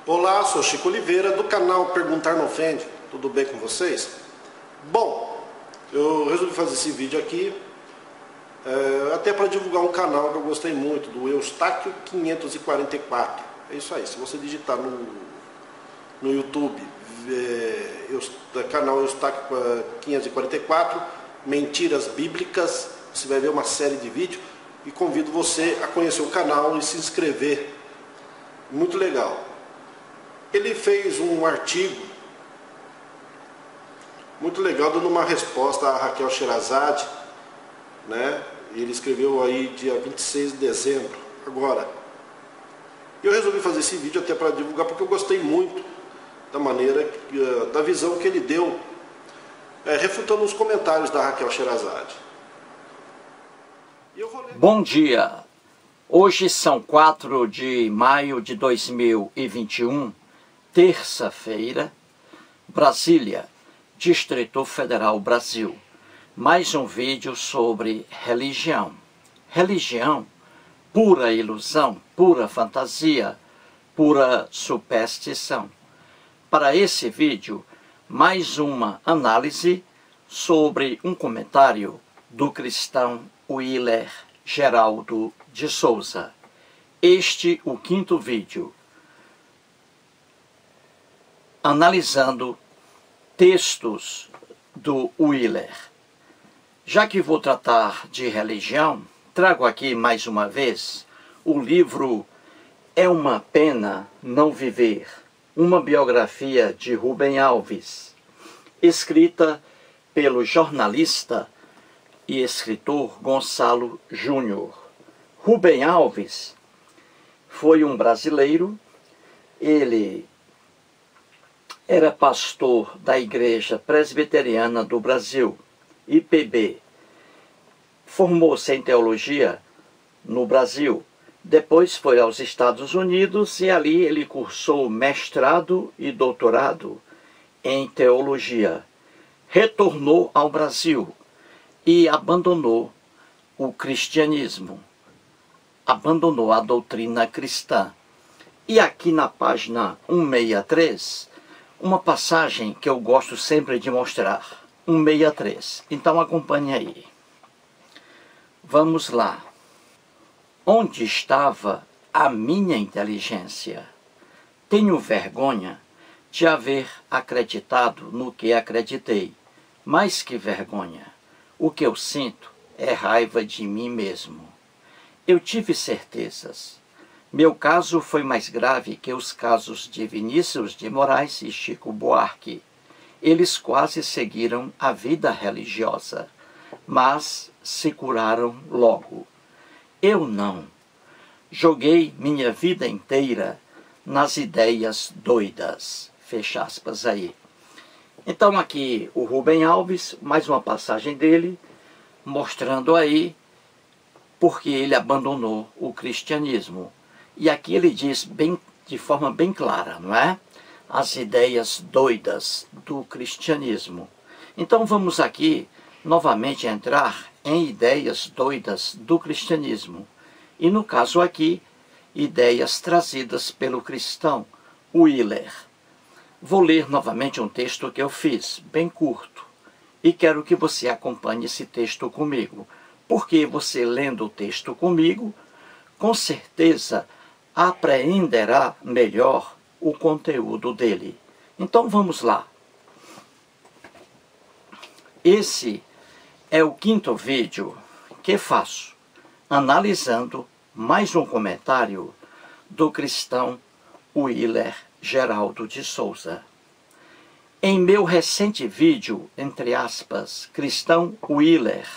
Olá, sou Chico Oliveira do canal Perguntar Não Ofende. Tudo bem com vocês? Bom, eu resolvi fazer esse vídeo aqui até para divulgar um canal que eu gostei muito, do Eustáquio 544. É isso aí, se você digitar no YouTube canal Eustáquio 544, Mentiras Bíblicas, você vai ver uma série de vídeos e convido você a conhecer o canal e se inscrever. Muito legal. Ele fez um artigo muito legal dando uma resposta a Raquel Sherazade, né? Ele escreveu aí dia 26 de dezembro, agora. Eu resolvi fazer esse vídeo até para divulgar porque eu gostei muito da maneira, da visão que ele deu, refutando os comentários da Raquel Sherazade. Bom dia! Hoje são 4 de maio de 2021, terça-feira, Brasília, Distrito Federal, Brasil. Mais um vídeo sobre religião. Religião, pura ilusão, pura fantasia, pura superstição. Para esse vídeo, mais uma análise sobre um comentário do cristão Willer Geraldo de Souza. Este o quinto vídeo, analisando textos do Willer. Já que vou tratar de religião, trago aqui mais uma vez o livro É uma Pena Não Viver, uma biografia de Rubem Alves, escrita pelo jornalista e escritor Gonçalo Júnior. Rubem Alves foi um brasileiro, ele era pastor da Igreja Presbiteriana do Brasil, IPB. Formou-se em teologia no Brasil. Depois foi aos Estados Unidos e ali ele cursou mestrado e doutorado em teologia. Retornou ao Brasil e abandonou o cristianismo, abandonou a doutrina cristã. E aqui na página 163, uma passagem que eu gosto sempre de mostrar, 163. Então acompanhe aí. Vamos lá. Onde estava a minha inteligência? Tenho vergonha de haver acreditado no que acreditei. Mais que vergonha, o que eu sinto é raiva de mim mesmo. Eu tive certezas. Meu caso foi mais grave que os casos de Vinícius de Moraes e Chico Buarque. Eles quase seguiram a vida religiosa, mas se curaram logo. Eu não. Joguei minha vida inteira nas ideias doidas. Fecha aspas aí. Então aqui o Rubem Alves, mais uma passagem dele, mostrando aí porque ele abandonou o cristianismo. E aqui ele diz de forma bem clara, não é? As ideias doidas do cristianismo. Então vamos aqui novamente entrar em ideias doidas do cristianismo. E no caso aqui, ideias trazidas pelo cristão Willer. Vou ler novamente um texto que eu fiz, bem curto. E quero que você acompanhe esse texto comigo. Porque você lendo o texto comigo, com certeza apreenderá melhor o conteúdo dele. Então vamos lá. Esse é o quinto vídeo que faço, analisando mais um comentário do cristão Willer Geraldo de Souza. Em meu recente vídeo, entre aspas, Cristão Willer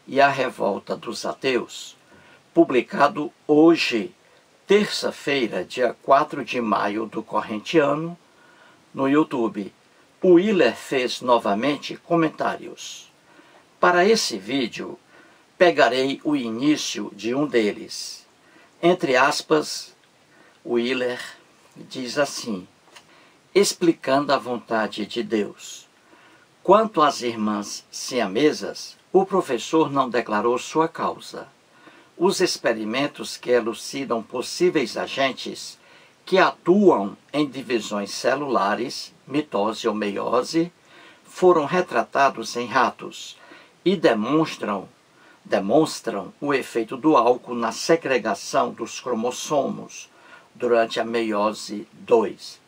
e a Revolta dos Ateus, publicado hoje, terça-feira, dia 4 de maio do corrente ano, no YouTube, Willer fez novamente comentários. Para esse vídeo, pegarei o início de um deles. Entre aspas, Willer diz assim, explicando a vontade de Deus. Quanto às irmãs siamesas, o professor não declarou sua causa. Os experimentos que elucidam possíveis agentes que atuam em divisões celulares, mitose ou meiose, foram retratados em ratos e demonstram o efeito do álcool na segregação dos cromossomos durante a meiose 2.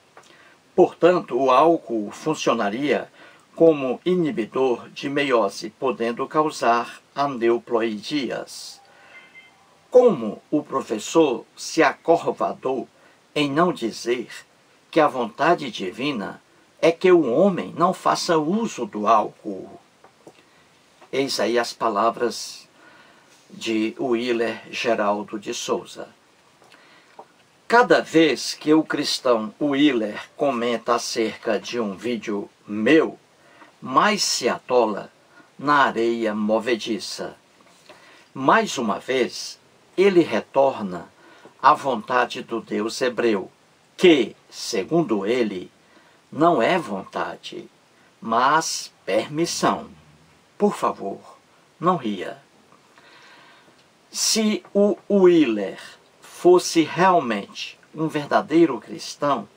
Portanto, o álcool funcionaria como inibidor de meiose, podendo causar aneuploidias. Como o professor se acovardou em não dizer que a vontade divina é que o homem não faça uso do álcool. Eis aí as palavras de Willer Geraldo de Souza. Cada vez que o cristão Willer comenta acerca de um vídeo meu, mais se atola na areia movediça. Mais uma vez, ele retorna à vontade do Deus hebreu, que, segundo ele, não é vontade, mas permissão. Por favor, não ria. Se o Willer fosse realmente um verdadeiro cristão,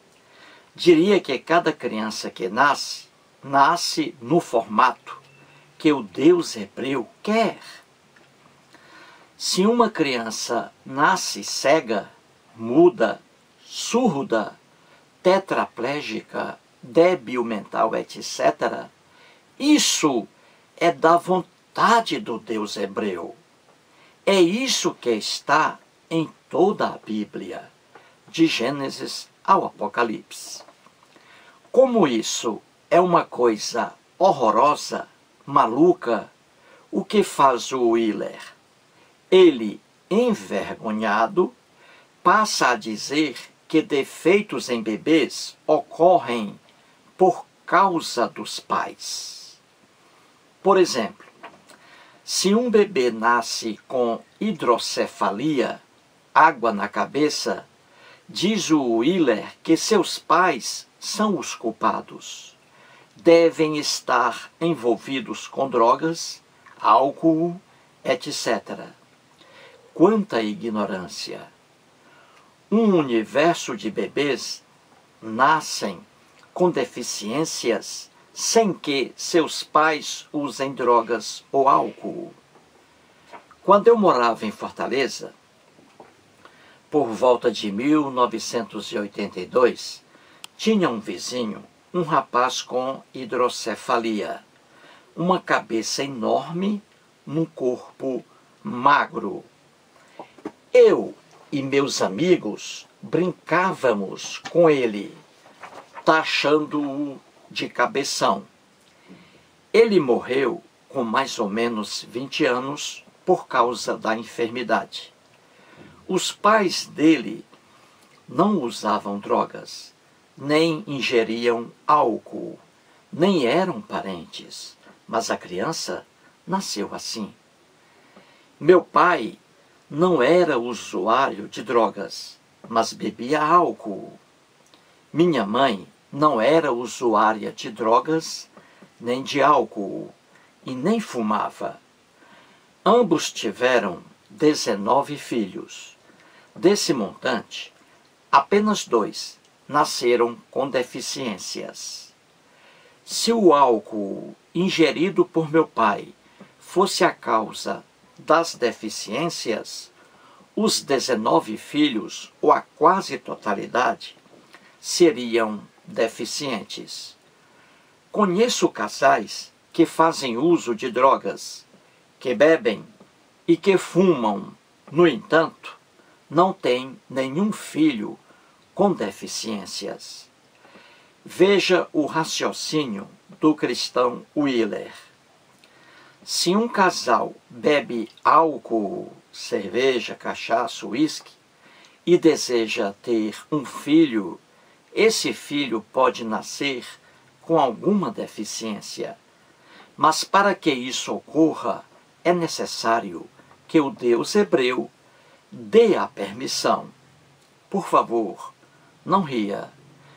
diria que cada criança que nasce no formato que o Deus hebreu quer. Se uma criança nasce cega, muda, surda, tetraplégica, débil mental, etc., isso é da vontade do Deus hebreu. É isso que está em toda a Bíblia, de Gênesis ao Apocalipse. Como isso é uma coisa horrorosa, maluca, o que faz o Willer? Ele, envergonhado, passa a dizer que defeitos em bebês ocorrem por causa dos pais. Por exemplo, se um bebê nasce com hidrocefalia, água na cabeça, diz o Willer que seus pais são os culpados. Devem estar envolvidos com drogas, álcool, etc. Quanta ignorância! Um universo de bebês nascem com deficiências sem que seus pais usem drogas ou álcool. Quando eu morava em Fortaleza, por volta de 1982, tinha um vizinho, um rapaz com hidrocefalia, uma cabeça enorme, num corpo magro. Eu e meus amigos brincávamos com ele, taxando-o de cabeção. Ele morreu com mais ou menos 20 anos por causa da enfermidade. Os pais dele não usavam drogas, nem ingeriam álcool, nem eram parentes, mas a criança nasceu assim. Meu pai não era usuário de drogas, mas bebia álcool. Minha mãe não era usuária de drogas, nem de álcool, e nem fumava. Ambos tiveram 19 filhos. Desse montante, apenas 2 nasceram com deficiências. Se o álcool ingerido por meu pai fosse a causa das deficiências, os 19 filhos, ou a quase totalidade, seriam deficientes. Conheço casais que fazem uso de drogas, que bebem e que fumam. No entanto, não têm nenhum filho com deficiências. Veja o raciocínio do cristão Willer. Se um casal bebe álcool, cerveja, cachaça, uísque, e deseja ter um filho, esse filho pode nascer com alguma deficiência. Mas para que isso ocorra, é necessário que o Deus hebreu dê a permissão. Por favor, não ria,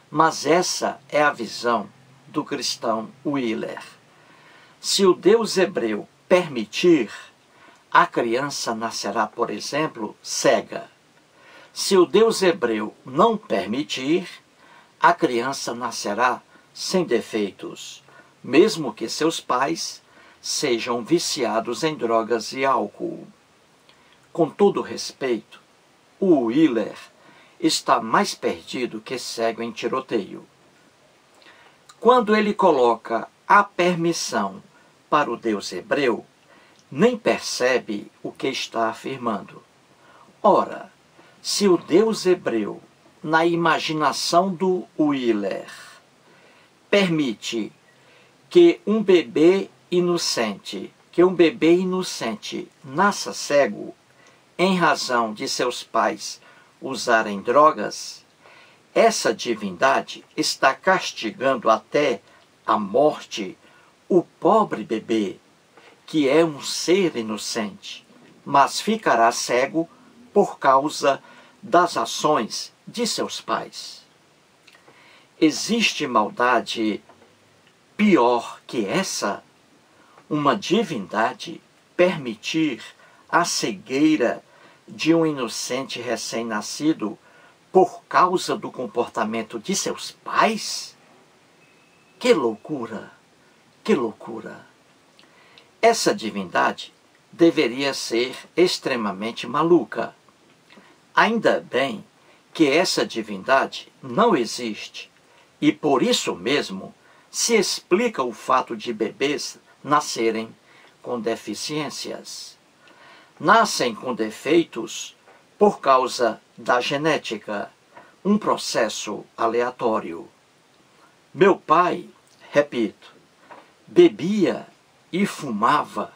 mas essa é a visão do cristão Willer. Se o Deus hebreu permitir, a criança nascerá, por exemplo, cega. Se o Deus hebreu não permitir, a criança nascerá sem defeitos, mesmo que seus pais sejam viciados em drogas e álcool. Com todo respeito, o Wheeler está mais perdido que cego em tiroteio. Quando ele coloca a permissão para o Deus hebreu, nem percebe o que está afirmando. Ora, se o Deus hebreu, na imaginação do Wheeler, permite que um bebê inocente nasça cego em razão de seus pais usarem drogas, essa divindade está castigando até a morte o pobre bebê, que é um ser inocente, mas ficará cego por causa das ações de seus pais. Existe maldade pior que essa? Uma divindade permitir a cegueira de um inocente recém-nascido por causa do comportamento de seus pais? Que loucura! Que loucura! Essa divindade deveria ser extremamente maluca. Ainda bem que essa divindade não existe e por isso mesmo se explica o fato de bebês nascerem com deficiências. Nascem com defeitos por causa da genética, um processo aleatório. Meu pai, repito, bebia e fumava.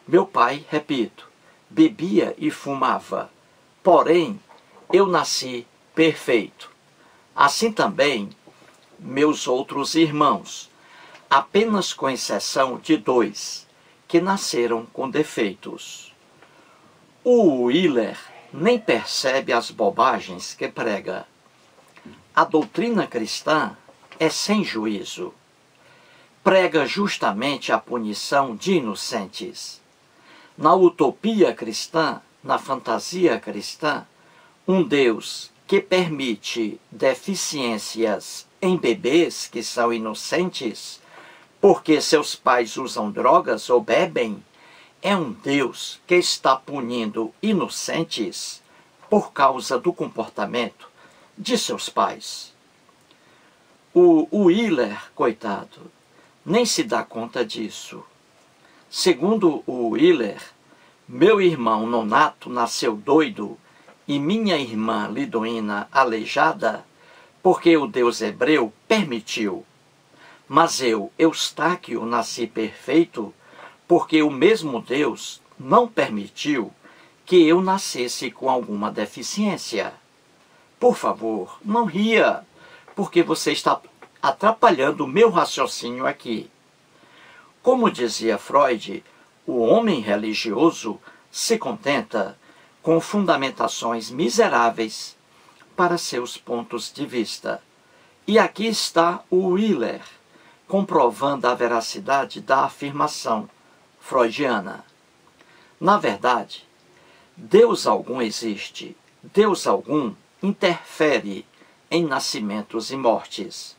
Meu pai, repito, bebia e fumava. Porém, eu nasci perfeito. Assim também meus outros irmãos, apenas com exceção de 2, que nasceram com defeitos. O Wheeler nem percebe as bobagens que prega. A doutrina cristã é sem juízo. Prega justamente a punição de inocentes. Na utopia cristã, na fantasia cristã, um Deus que permite deficiências em bebês que são inocentes, porque seus pais usam drogas ou bebem, é um Deus que está punindo inocentes por causa do comportamento de seus pais. O Wheeler, coitado, nem se dá conta disso. Segundo o Wheeler, meu irmão Nonato nasceu doido e minha irmã Lidoína aleijada porque o Deus hebreu permitiu. Mas eu, Eustáquio, nasci perfeito porque o mesmo Deus não permitiu que eu nascesse com alguma deficiência. Por favor, não ria, porque você está atrapalhando o meu raciocínio aqui. Como dizia Freud, o homem religioso se contenta com fundamentações miseráveis para seus pontos de vista. E aqui está o Wheeler, comprovando a veracidade da afirmação freudiana. Na verdade, Deus algum existe, Deus algum interfere em nascimentos e mortes.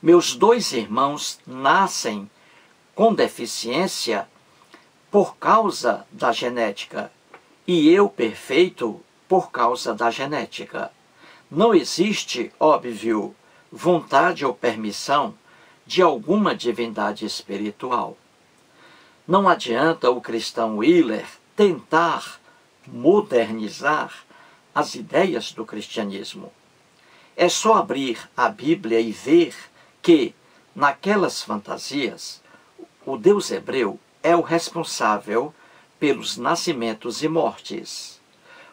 Meus 2 irmãos nascem com deficiência por causa da genética, e eu perfeito por causa da genética. Não existe, óbvio, vontade ou permissão de alguma divindade espiritual. Não adianta o cristão Wheeler tentar modernizar as ideias do cristianismo. É só abrir a Bíblia e ver que, naquelas fantasias, o Deus hebreu é o responsável pelos nascimentos e mortes.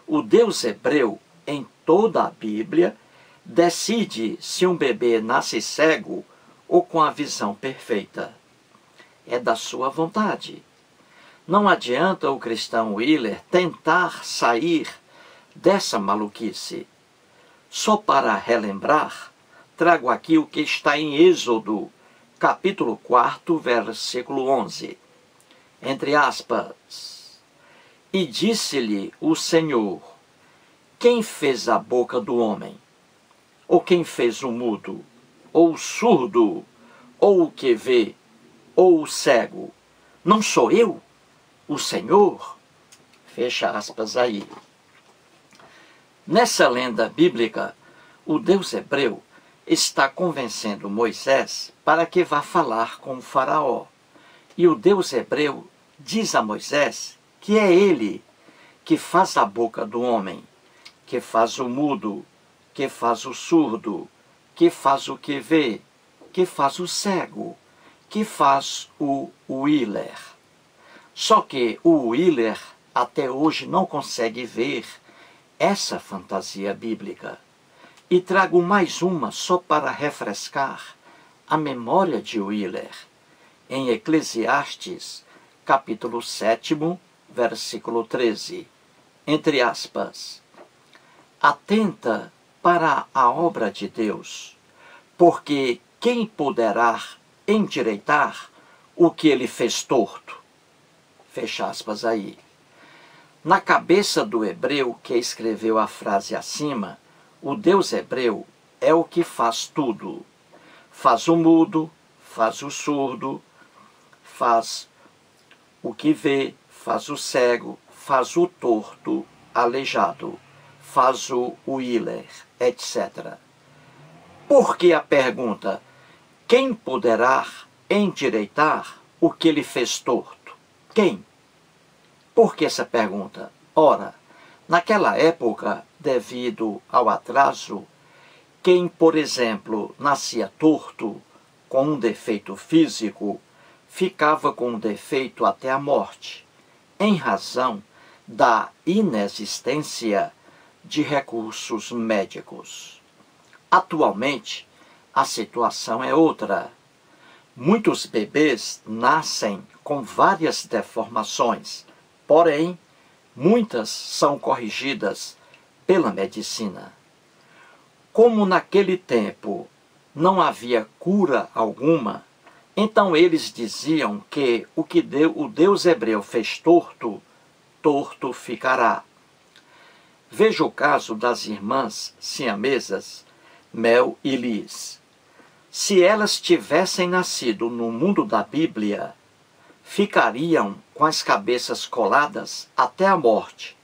O Deus hebreu, em toda a Bíblia, decide se um bebê nasce cego ou com a visão perfeita. É da sua vontade. Não adianta o cristão Wheeler tentar sair dessa maluquice. Só para relembrar, trago aqui o que está em Êxodo, capítulo 4, versículo 11. Entre aspas. E disse-lhe o Senhor, quem fez a boca do homem? Ou quem fez o mudo? Ou o surdo? Ou o que vê? Ou o cego? Não sou eu, o Senhor? Fecha aspas aí. Nessa lenda bíblica, o Deus hebreu está convencendo Moisés para que vá falar com o faraó. E o Deus hebreu diz a Moisés que é ele que faz a boca do homem, que faz o mudo, que faz o surdo, que faz o que vê, que faz o cego, que faz o Willer. Só que o Willer até hoje não consegue ver essa fantasia bíblica. E trago mais uma só para refrescar a memória de Willer. Em Eclesiastes, capítulo 7, versículo 13, entre aspas, atenta para a obra de Deus, porque quem poderá endireitar o que ele fez torto? Fecha aspas aí. Na cabeça do hebreu que escreveu a frase acima, o Deus hebreu é o que faz tudo. Faz o mudo, faz o surdo, faz o que vê, faz o cego, faz o torto, aleijado, faz o Willer, etc. Por que a pergunta, quem poderá endireitar o que ele fez torto? Quem? Por que essa pergunta? Ora, naquela época, devido ao atraso, quem, por exemplo, nascia torto, com um defeito físico, ficava com um defeito até a morte, em razão da inexistência de recursos médicos. Atualmente, a situação é outra. Muitos bebês nascem com várias deformações, porém, muitas são corrigidas pela medicina. Como naquele tempo não havia cura alguma, então eles diziam que o que o Deus hebreu fez torto, torto ficará. Veja o caso das irmãs siamesas, Mel e Liz. Se elas tivessem nascido no mundo da Bíblia, ficariam com as cabeças coladas até a morte,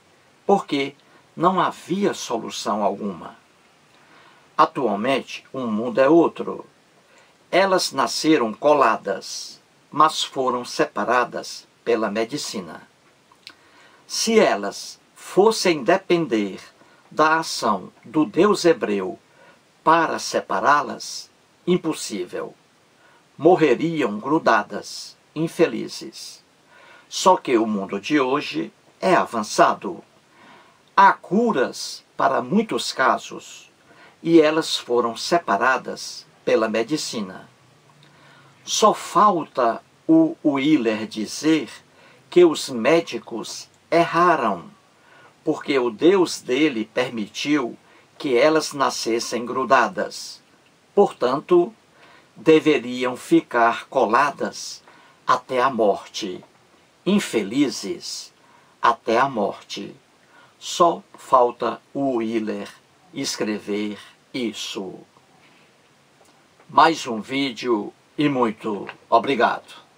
porque não havia solução alguma. Atualmente, o mundo é outro. Elas nasceram coladas, mas foram separadas pela medicina. Se elas fossem depender da ação do Deus hebreu para separá-las, impossível. Morreriam grudadas, infelizes. Só que o mundo de hoje é avançado. Há curas para muitos casos e elas foram separadas pela medicina. Só falta o Willer dizer que os médicos erraram, porque o Deus dele permitiu que elas nascessem grudadas. Portanto, deveriam ficar coladas até a morte, infelizes até a morte. Só falta o Willer escrever isso. Mais um vídeo e muito obrigado.